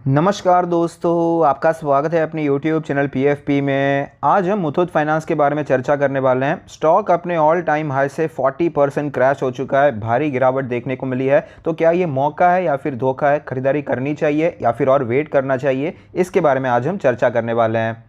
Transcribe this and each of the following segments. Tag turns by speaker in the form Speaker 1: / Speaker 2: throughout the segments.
Speaker 1: नमस्कार दोस्तों, आपका स्वागत है अपने YouTube चैनल PFP में। आज हम मुथूट फाइनेंस के बारे में चर्चा करने वाले हैं। स्टॉक अपने ऑल टाइम हाई से 40% क्रैश हो चुका है, भारी गिरावट देखने को मिली है। तो क्या ये मौका है या फिर धोखा है? खरीदारी करनी चाहिए या फिर और वेट करना चाहिए? इसके बारे में आज हम चर्चा करने वाले हैं।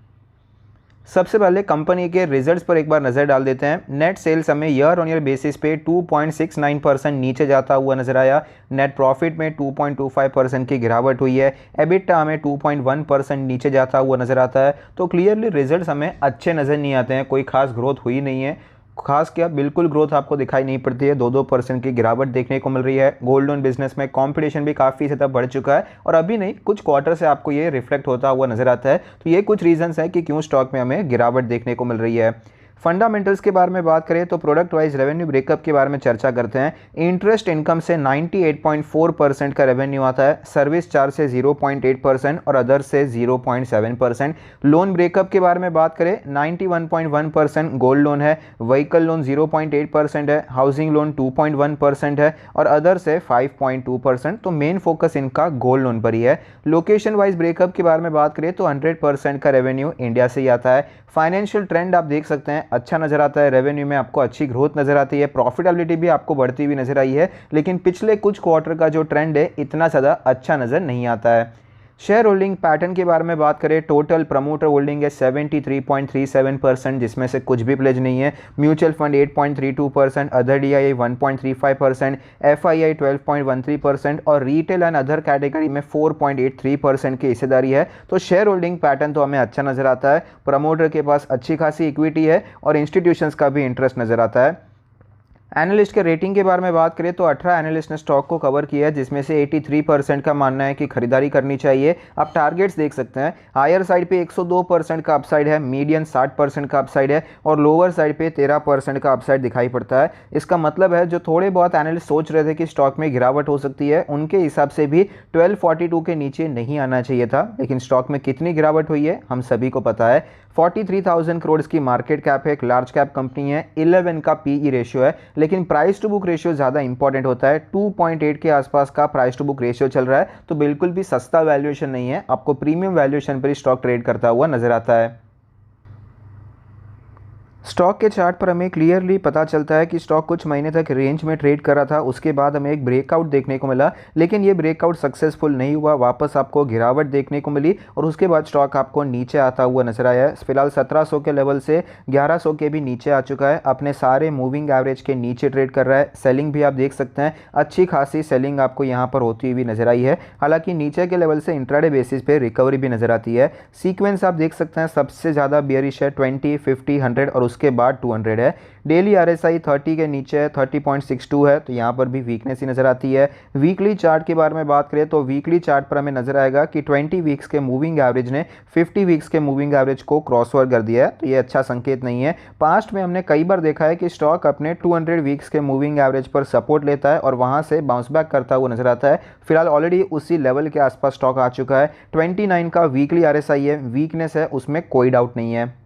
Speaker 1: सबसे पहले कंपनी के रिजल्ट्स पर एक बार नज़र डाल देते हैं। नेट सेल्स हमें ईयर ऑन ईयर बेसिस पे 2.69% नीचे जाता हुआ नजर आया। नेट प्रॉफिट में 2.25% की गिरावट हुई है। एबिटा हमें 2.1% नीचे जाता हुआ नजर आता है। तो क्लियरली रिजल्ट्स हमें अच्छे नज़र नहीं आते हैं। कोई खास ग्रोथ हुई नहीं है, खास क्या बिल्कुल ग्रोथ आपको दिखाई नहीं पड़ती है। 2% की गिरावट देखने को मिल रही है। गोल्ड लोन बिजनेस में कंपटीशन भी काफ़ी ज़्यादा बढ़ चुका है और अभी नहीं, कुछ क्वार्टर से आपको ये रिफ्लेक्ट होता हुआ नजर आता है। तो ये कुछ रीजंस हैं कि क्यों स्टॉक में हमें गिरावट देखने को मिल रही है। फंडामेंटल्स के बारे में बात करें तो प्रोडक्ट वाइज रेवेन्यू ब्रेकअप के बारे में चर्चा करते हैं। इंटरेस्ट इनकम से 98.4% का रेवेन्यू आता है, सर्विस चार्ज से 0.8% और अदर से 0.7%। लोन ब्रेकअप के बारे में बात करें, 91.1% गोल्ड लोन है, व्हीकल लोन 0.8% है, हाउसिंग लोन 2.1% है और अदर से 5.2%। तो मेन फोकस इनका गोल्ड लोन पर ही है। लोकेशन वाइज ब्रेकअप के बारे में बात करें तो 100% का रेवेन्यू इंडिया से ही आता है। फाइनेंशियल ट्रेंड आप देख सकते हैं, अच्छा नजर आता है। रेवेन्यू में आपको अच्छी ग्रोथ नजर आती है, प्रॉफिटेबिलिटी भी आपको बढ़ती हुई नजर आई है। लेकिन पिछले कुछ क्वार्टर का जो ट्रेंड है इतना ज़्यादा अच्छा नजर नहीं आता है। शेयर होल्डिंग पैटर्न के बारे में बात करें, टोटल प्रमोटर होल्डिंग है 73.37%, जिसमें से कुछ भी प्लेज नहीं है। Mutual fund 8.32%, other DII 1.35%, FII 12.13% और रिटेल एंड अदर कैटेगरी में 4.83% की हिस्सेदारी है। तो शेयर होल्डिंग पैटर्न तो हमें अच्छा नजर आता है। प्रमोटर के पास अच्छी खासी इक्विटी है और इंस्टीट्यूशंस का भी इंटरेस्ट नजर आता है। एनालिस्ट के रेटिंग के बारे में बात करें तो 18 एनालिस्ट ने स्टॉक को कवर किया है, जिसमें से 83% का मानना है कि खरीदारी करनी चाहिए। आप टारगेट्स देख सकते हैं, हायर साइड पे 102% का अपसाइड है, मीडियन 60% का अपसाइड है और लोअर साइड पे 13% का अपसाइड दिखाई पड़ता है। इसका मतलब है जो थोड़े बहुत एनालिस्ट सोच रहे थे कि स्टॉक में गिरावट हो सकती है, उनके हिसाब से भी 1242 के नीचे नहीं आना चाहिए था। लेकिन स्टॉक में कितनी गिरावट हुई है हम सभी को पता है। 43,000 करोड़ की मार्केट कैप है, एक लार्ज कैप कंपनी है, 11 का PE रेशियो है। लेकिन प्राइस टू बुक रेशियो ज़्यादा इंपॉर्टेंट होता है। 2.8 के आसपास का प्राइस टू बुक रेशियो चल रहा है, तो बिल्कुल भी सस्ता वैल्यूएशन नहीं है। आपको प्रीमियम वैल्यूएशन पर ही स्टॉक ट्रेड करता हुआ नजर आता है। स्टॉक के चार्ट पर हमें क्लियरली पता चलता है कि स्टॉक कुछ महीने तक रेंज में ट्रेड कर रहा था, उसके बाद हमें एक ब्रेकआउट देखने को मिला, लेकिन ये ब्रेकआउट सक्सेसफुल नहीं हुआ। वापस आपको गिरावट देखने को मिली और उसके बाद स्टॉक आपको नीचे आता हुआ नजर आया है। फिलहाल 1700 के लेवल से 1100 के भी नीचे आ चुका है, अपने सारे मूविंग एवरेज के नीचे ट्रेड कर रहा है। सेलिंग भी आप देख सकते हैं, अच्छी खासी सेलिंग आपको यहाँ पर होती हुई नजर आई है। हालांकि नीचे के लेवल से इंट्राडे बेसिस पे रिकवरी भी नजर आती है। सीक्वेंस आप देख सकते हैं, सबसे ज़्यादा बेयरिश है 20, 50, 100 और उसके बाद 200 है। डेली RSI 30 के नीचे है, 30.62 है, तो यहाँ पर भी वीकनेस ही नजर आती है। वीकली चार्ट के बारे में बात करें तो वीकली चार्ट पर हमें नजर आएगा कि 20 वीक्स के मूविंग एवरेज ने 50 वीक्स के मूविंग एवरेज को क्रॉस ओवर कर दिया है, तो ये अच्छा संकेत नहीं है। पास्ट में हमने कई बार देखा है कि स्टॉक अपने 200 वीक्स के मूविंग एवरेज पर सपोर्ट लेता है और वहां से बाउंस बैक करता हुआ नजर आता है। फिलहाल ऑलरेडी उसी लेवल के आसपास स्टॉक आ चुका है। 29 का वीकली RSI है, वीकनेस है, उसमें कोई डाउट नहीं है।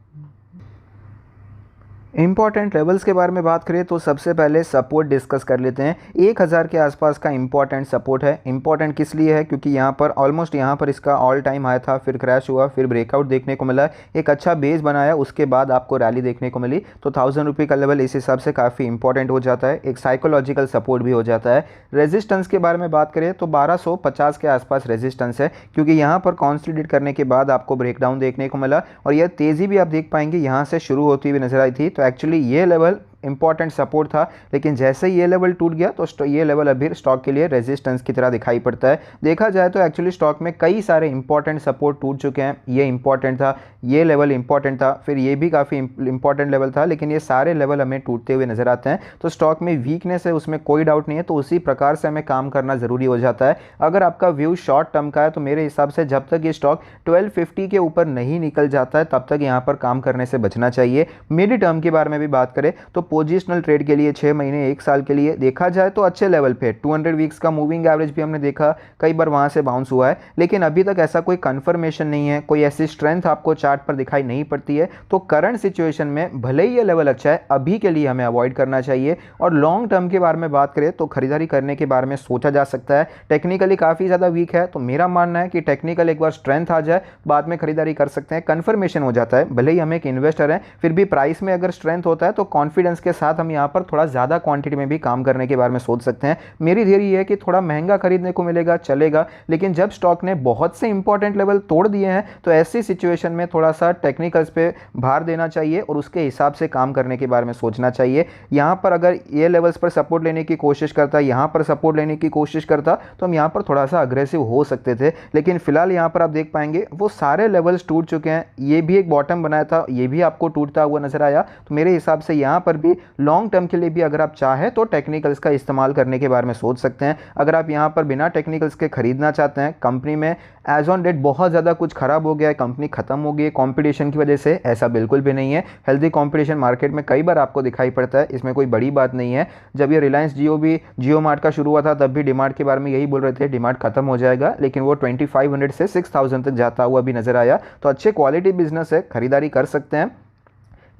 Speaker 1: इंपॉर्टेंट लेवल्स के बारे में बात करें तो सबसे पहले सपोर्ट डिस्कस कर लेते हैं। 1000 के आसपास का इंपॉर्टेंट सपोर्ट है। इंपॉर्टेंट किस लिए है? क्योंकि यहाँ पर ऑलमोस्ट यहाँ पर इसका ऑल टाइम हाई था, फिर क्रैश हुआ, फिर ब्रेकआउट देखने को मिला, एक अच्छा बेस बनाया, उसके बाद आपको रैली देखने को मिली। तो 1000 रुपये का लेवल इस हिसाब से काफ़ी इंपॉर्टेंट हो जाता है, एक साइकोलॉजिकल सपोर्ट भी हो जाता है। रेजिस्टेंस के बारे में बात करें तो 1250 के आसपास रेजिस्टेंस है, क्योंकि यहाँ पर कॉन्सोलिडेट करने के बाद आपको ब्रेकडाउन देखने को मिला और यह तेज़ी भी आप देख पाएंगे यहाँ से शुरू होती हुई नजर आई थी। तो एक्चुअली ये लेवल इंपॉर्टेंट सपोर्ट था, लेकिन जैसे ही ये लेवल टूट गया तो ये लेवल अभी स्टॉक के लिए रेजिस्टेंस की तरह दिखाई पड़ता है। देखा जाए तो एक्चुअली स्टॉक में कई सारे इंपॉर्टेंट सपोर्ट टूट चुके हैं। ये इंपॉर्टेंट था, ये लेवल इंपॉर्टेंट था, फिर ये भी काफ़ी इंपॉर्टेंट लेवल था, लेकिन ये सारे लेवल हमें टूटते हुए नजर आते हैं। तो स्टॉक में वीकनेस है, उसमें कोई डाउट नहीं है, तो उसी प्रकार से हमें काम करना ज़रूरी हो जाता है। अगर आपका व्यू शॉर्ट टर्म का है तो मेरे हिसाब से जब तक ये स्टॉक 1250 के ऊपर नहीं निकल जाता है तब तक यहाँ पर काम करने से बचना चाहिए। मिड टर्म के बारे में भी बात करें तो पोजिशनल ट्रेड के लिए 6 महीने 1 साल के लिए देखा जाए तो अच्छे लेवल पे 200 वीक्स का मूविंग एवरेज भी हमने देखा, कई बार वहाँ से बाउंस हुआ है, लेकिन अभी तक ऐसा कोई कंफर्मेशन नहीं है, कोई ऐसी स्ट्रेंथ आपको चार्ट पर दिखाई नहीं पड़ती है। तो करंट सिचुएशन में भले ही ये लेवल अच्छा है, अभी के लिए हमें अवॉइड करना चाहिए। और लॉन्ग टर्म के बारे में बात करें तो खरीदारी करने के बारे में सोचा जा सकता है। टेक्निकली काफ़ी ज़्यादा वीक है, तो मेरा मानना है कि टेक्निकल एक बार स्ट्रेंथ आ जाए बाद में खरीदारी कर सकते हैं, कन्फर्मेशन हो जाता है। भले ही हम एक इन्वेस्टर हैं, फिर भी प्राइस में अगर स्ट्रेंथ होता है तो कॉन्फिडेंस के साथ हम यहाँ पर थोड़ा ज़्यादा क्वांटिटी में भी काम करने के बारे में सोच सकते हैं। मेरी थियरी ये है कि थोड़ा महंगा खरीदने को मिलेगा चलेगा, लेकिन जब स्टॉक ने बहुत से इंपॉर्टेंट लेवल तोड़ दिए हैं तो ऐसी सिचुएशन में थोड़ा सा टेक्निकल्स पे भार देना चाहिए और उसके हिसाब से काम करने के बारे में सोचना चाहिए। यहाँ पर अगर ये लेवल्स पर सपोर्ट लेने की कोशिश करता, यहाँ पर सपोर्ट लेने की कोशिश करता, तो हम यहाँ पर थोड़ा सा अग्रेसिव हो सकते थे। लेकिन फिलहाल यहाँ पर आप देख पाएंगे वो सारे लेवल्स टूट चुके हैं। ये भी एक बॉटम बनाया था, ये भी आपको टूटता हुआ नजर आया। तो मेरे हिसाब से यहाँ पर भी लॉन्ग टर्म के लिए भी अगर आप चाहें तो टेक्निकल्स का इस्तेमाल करने के बारे में सोच सकते हैं। अगर आप यहाँ पर बिना टेक्निकल्स के खरीदना चाहते हैं, कंपनी में एज ऑन डेट बहुत ज़्यादा कुछ खराब हो गया है, कंपनी खत्म हो गई है कंपटीशन की वजह से, ऐसा बिल्कुल भी नहीं है। हेल्दी कंपटीशन मार्केट में कई बार आपको दिखाई पड़ता है, इसमें कोई बड़ी बात नहीं है। जब ये रिलायंस जियो मार्ट का शुरू हुआ था तब भी डिमांड के बारे में यही बोल रहे थे डिमांड खत्म हो जाएगा, लेकिन वो 2500 से 6000 तक जाता हुआ भी नजर आया। तो अच्छे क्वालिटी बिजनेस है, खरीदारी कर सकते हैं,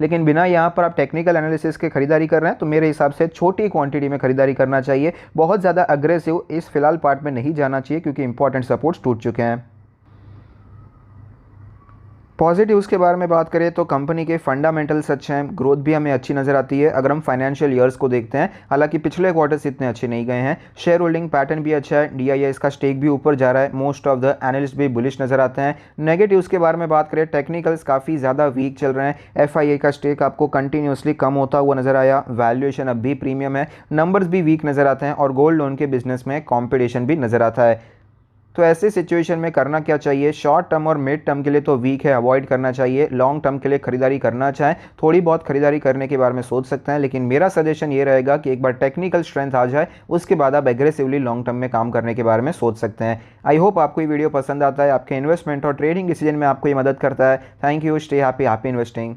Speaker 1: लेकिन बिना यहाँ पर आप टेक्निकल एनालिसिस के खरीदारी कर रहे हैं तो मेरे हिसाब से छोटी क्वांटिटी में खरीदारी करना चाहिए। बहुत ज़्यादा अग्रेसिव इस फिलहाल पार्ट में नहीं जाना चाहिए क्योंकि इंपॉर्टेंट सपोर्ट्स टूट चुके हैं। पॉजिटिव्स के बारे में बात करें तो कंपनी के फंडामेंटल्स अच्छे हैं, ग्रोथ भी हमें अच्छी नज़र आती है अगर हम फाइनेंशियल ईयर्स को देखते हैं। हालांकि पिछले क्वार्टर्स इतने अच्छे नहीं गए हैं। शेयर होल्डिंग पैटर्न भी अच्छा है, DIS का स्टेक भी ऊपर जा रहा है, मोस्ट ऑफ द एनालिस्ट भी बुलिश नज़र आते हैं। नेगेटिव्स के बारे में बात करें, टेक्निकल्स काफ़ी ज़्यादा वीक चल रहे हैं। FIA का स्टेक आपको कंटिन्यूसली कम होता हुआ नज़र आया, वैल्यूएशन अब भी प्रीमियम है, नंबर्स भी वीक नज़र आते हैं और गोल्ड लोन के बिजनेस में कॉम्पिटिशन भी नज़र आता है। तो ऐसे सिचुएशन में करना क्या चाहिए, शॉर्ट टर्म और मिड टर्म के लिए तो वीक है, अवॉइड करना चाहिए। लॉन्ग टर्म के लिए खरीदारी करना चाहें थोड़ी बहुत खरीदारी करने के बारे में सोच सकते हैं, लेकिन मेरा सजेशन ये रहेगा कि एक बार टेक्निकल स्ट्रेंथ आ जाए उसके बाद आप एग्रेसिवली लॉन्ग टर्म में काम करने के बारे में सोच सकते हैं। आई होप आपको ये वीडियो पसंद आता है, आपके इन्वेस्टमेंट और ट्रेडिंग डिसीजन में आपको ये मदद करता है। Thank you, stay happy, happy investing.